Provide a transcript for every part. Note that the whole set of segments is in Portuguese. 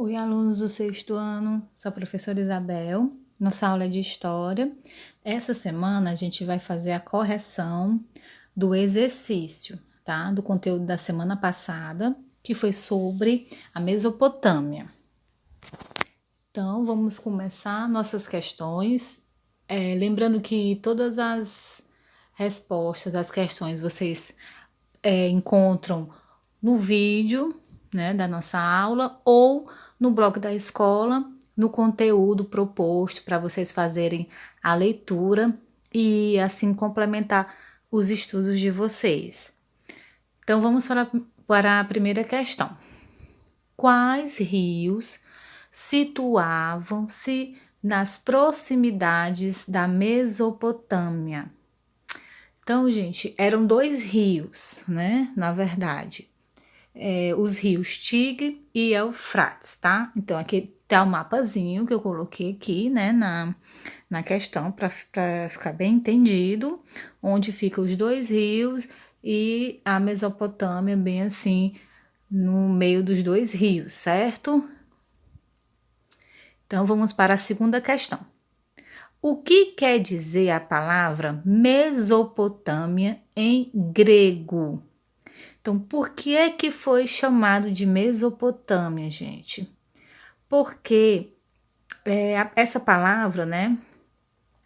Oi, alunos do sexto ano, sou a professora Isabel, nossa aula é de História. Essa semana a gente vai fazer a correção do exercício, tá? Do conteúdo da semana passada, que foi sobre a Mesopotâmia. Então, vamos começar nossas questões. Lembrando que todas as respostas às questões vocês encontram no vídeo, né, da nossa aula ou no blog da escola, no conteúdo proposto para vocês fazerem a leitura e assim complementar os estudos de vocês. Então vamos para a primeira questão. Quais rios situavam-se nas proximidades da Mesopotâmia? Então, gente, eram dois rios, né? Na verdade, os rios Tigre e Eufrates, tá? Então, aqui tá o mapazinho que eu coloquei aqui, né, na questão, para ficar bem entendido, onde ficam os dois rios e a Mesopotâmia, bem assim, no meio dos dois rios, certo? Então, vamos para a segunda questão. O que quer dizer a palavra Mesopotâmia em grego? Então, por que é que foi chamado de Mesopotâmia, gente? Porque essa palavra, né,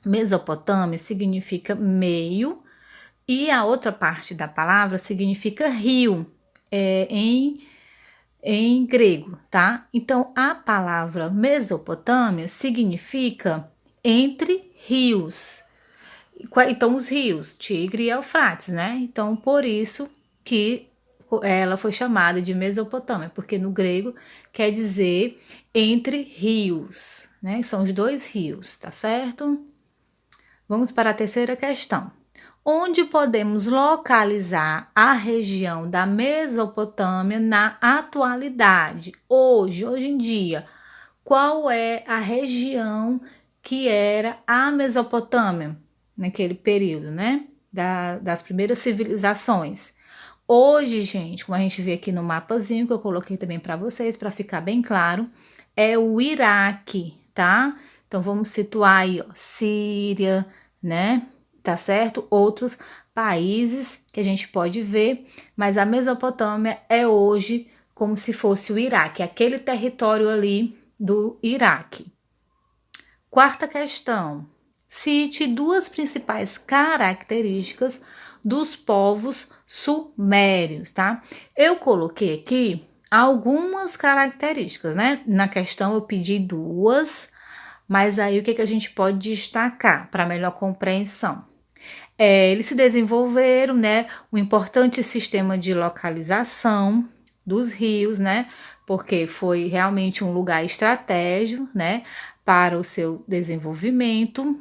Mesopotâmia, significa meio e a outra parte da palavra significa rio em grego, tá? Então, a palavra Mesopotâmia significa entre rios. Então, os rios, Tigre e Eufrates, né? Então, por isso que ela foi chamada de Mesopotâmia, porque no grego quer dizer entre rios, né? São os dois rios, tá certo? Vamos para a terceira questão. Onde podemos localizar a região da Mesopotâmia na atualidade? Hoje em dia, qual é a região que era a Mesopotâmia naquele período, né? Das primeiras civilizações. Hoje, gente, como a gente vê aqui no mapazinho que eu coloquei também para vocês, para ficar bem claro, é o Iraque, tá? Então vamos situar aí, ó, Síria, né? Tá certo? Outros países que a gente pode ver, mas a Mesopotâmia é hoje como se fosse o Iraque, aquele território ali do Iraque. Quarta questão. Cite duas principais características dos povos sumérios, tá? Eu coloquei aqui algumas características, né? Na questão eu pedi duas, mas aí o que a gente pode destacar para melhor compreensão? Eles se desenvolveram, né, um importante sistema de localização dos rios, né, porque foi realmente um lugar estratégico, né, para o seu desenvolvimento.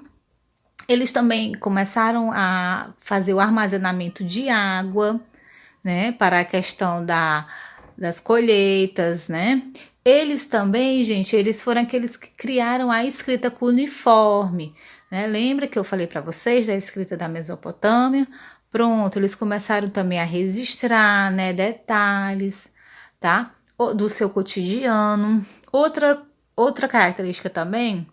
Eles também começaram a fazer o armazenamento de água, né, para a questão das colheitas, né. Eles também, gente, eles foram aqueles que criaram a escrita cuneiforme, né? Lembra que eu falei para vocês da escrita da Mesopotâmia? Pronto, eles começaram também a registrar, né, detalhes, tá? Do seu cotidiano. Outra característica também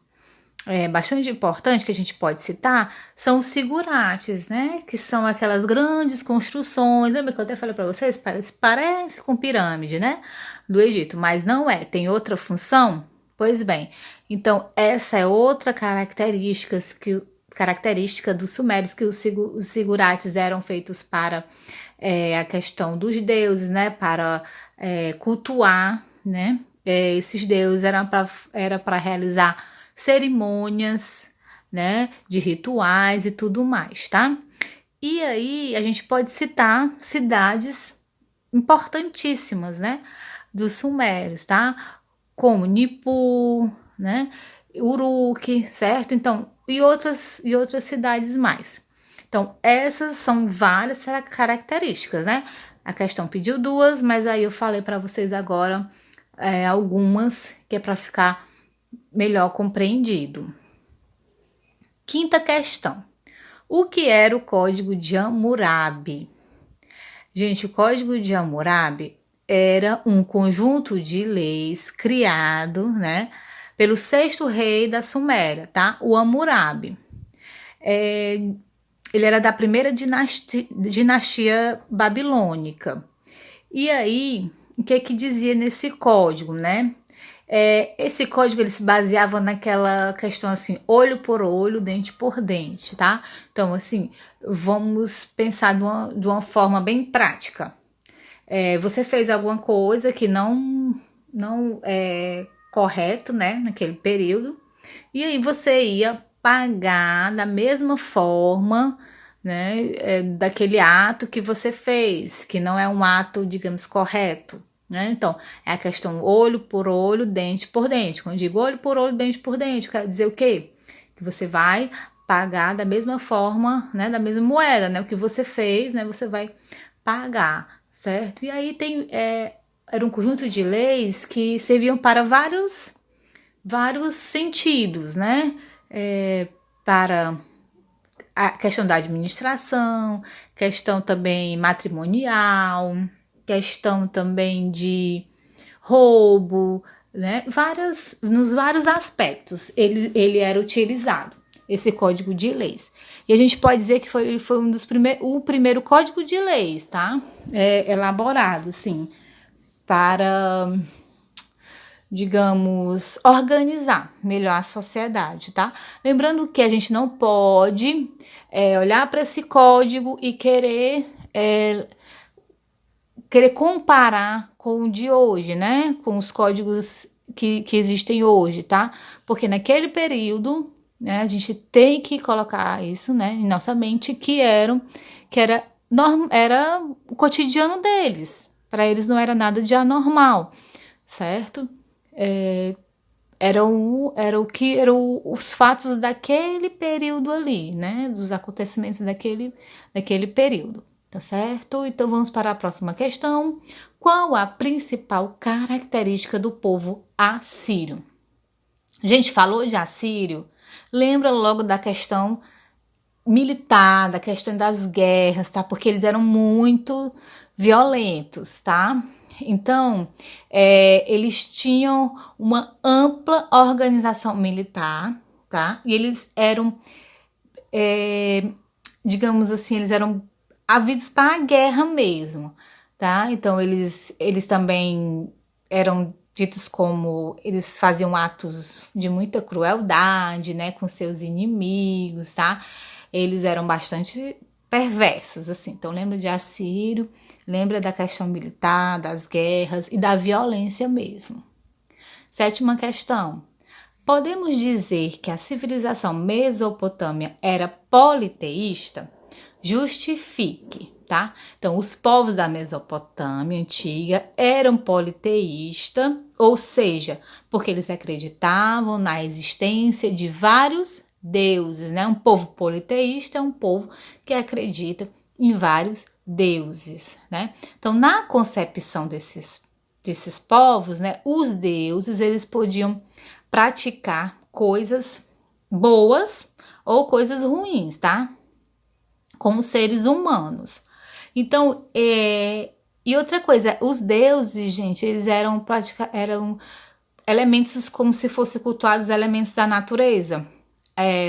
bastante importante que a gente pode citar são os zigurates, né? Que são aquelas grandes construções. Lembra que eu até falei para vocês? Parece com pirâmide, né? Do Egito, mas não é. Tem outra função? Pois bem, então essa é outra característica dos sumérios, que os zigurates eram feitos para a questão dos deuses, né? Para cultuar, né? Esses deuses era para realizar cerimônias, né, de rituais e tudo mais, tá? E aí a gente pode citar cidades importantíssimas, né, dos sumérios, tá? Como Nippur, né, Uruk, certo? Então, e outras cidades mais. Então, essas são várias características, né? A questão pediu duas, mas aí eu falei para vocês agora algumas que é para ficar melhor compreendido. Quinta questão. O que era o Código de Hammurabi? Gente, o Código de Hammurabi era um conjunto de leis criado, né, pelo sexto rei da Suméria, tá? O Hammurabi. Ele era da primeira dinastia babilônica. E aí, o que dizia nesse código, né? Esse código ele se baseava naquela questão assim, olho por olho, dente por dente, tá? Então, assim, vamos pensar de uma forma bem prática. Você fez alguma coisa que não é correto, né, naquele período, e aí você ia pagar da mesma forma, né, daquele ato que você fez, que não é um ato, digamos, correto, né? Então, é a questão olho por olho, dente por dente. Quando eu digo olho por olho, dente por dente, quero dizer o quê? Que você vai pagar da mesma forma, né, da mesma moeda, né? O que você fez, né, você vai pagar, certo? E aí era um conjunto de leis que serviam para vários sentidos, né? Para a questão da administração, questão também matrimonial, questão também de roubo, né? Nos vários aspectos ele era utilizado, esse código de leis. E a gente pode dizer que foi um dos o primeiro código de leis, tá? Elaborado, assim, para, digamos, organizar melhor a sociedade, tá? Lembrando que a gente não pode olhar para esse código e querer comparar com o de hoje, né? Com os códigos que existem hoje, tá? Porque naquele período, né, a gente tem que colocar isso, né, em nossa mente, era o cotidiano deles. Para eles não era nada de anormal, certo? Eram os fatos daquele período ali, né? Dos acontecimentos daquele período, tá certo? Então vamos para a próxima questão. Qual a principal característica do povo assírio? A gente falou de assírio, lembra logo da questão militar, da questão das guerras, tá? Porque eles eram muito violentos, tá? Então, eles tinham uma ampla organização militar, tá? E eles eram, digamos assim, eles eram havidos para a guerra mesmo, tá? Então, eles também eram ditos como eles faziam atos de muita crueldade, né, com seus inimigos, tá? Eles eram bastante perversos, assim. Então, lembra de Assírio, lembra da questão militar, das guerras e da violência mesmo. Sétima questão. Podemos dizer que a civilização mesopotâmia era politeísta? Justifique, tá? Então, os povos da Mesopotâmia antiga eram politeístas, ou seja, porque eles acreditavam na existência de vários deuses, né? Um povo politeísta é um povo que acredita em vários deuses, né? Então, na concepção desses povos, né, os deuses, eles podiam praticar coisas boas ou coisas ruins, tá? Como seres humanos. Então, e outra coisa, os deuses, gente, eles eram elementos como se fossem cultuados elementos da natureza.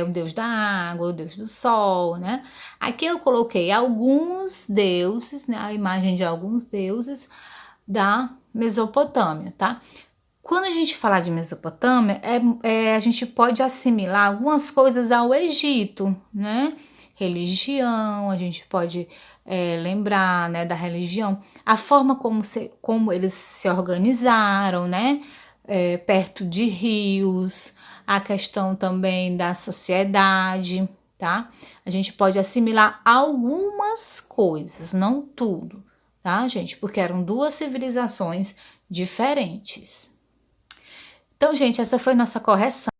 O deus da água, o deus do sol, né? Aqui eu coloquei alguns deuses, né? A imagem de alguns deuses da Mesopotâmia, tá? Quando a gente falar de Mesopotâmia, a gente pode assimilar algumas coisas ao Egito, né? Religião, a gente pode lembrar, né, da religião, a forma como eles se organizaram, né? Perto de rios, a questão também da sociedade, tá? A gente pode assimilar algumas coisas, não tudo, tá, gente? Porque eram duas civilizações diferentes. Então, gente, essa foi nossa correção.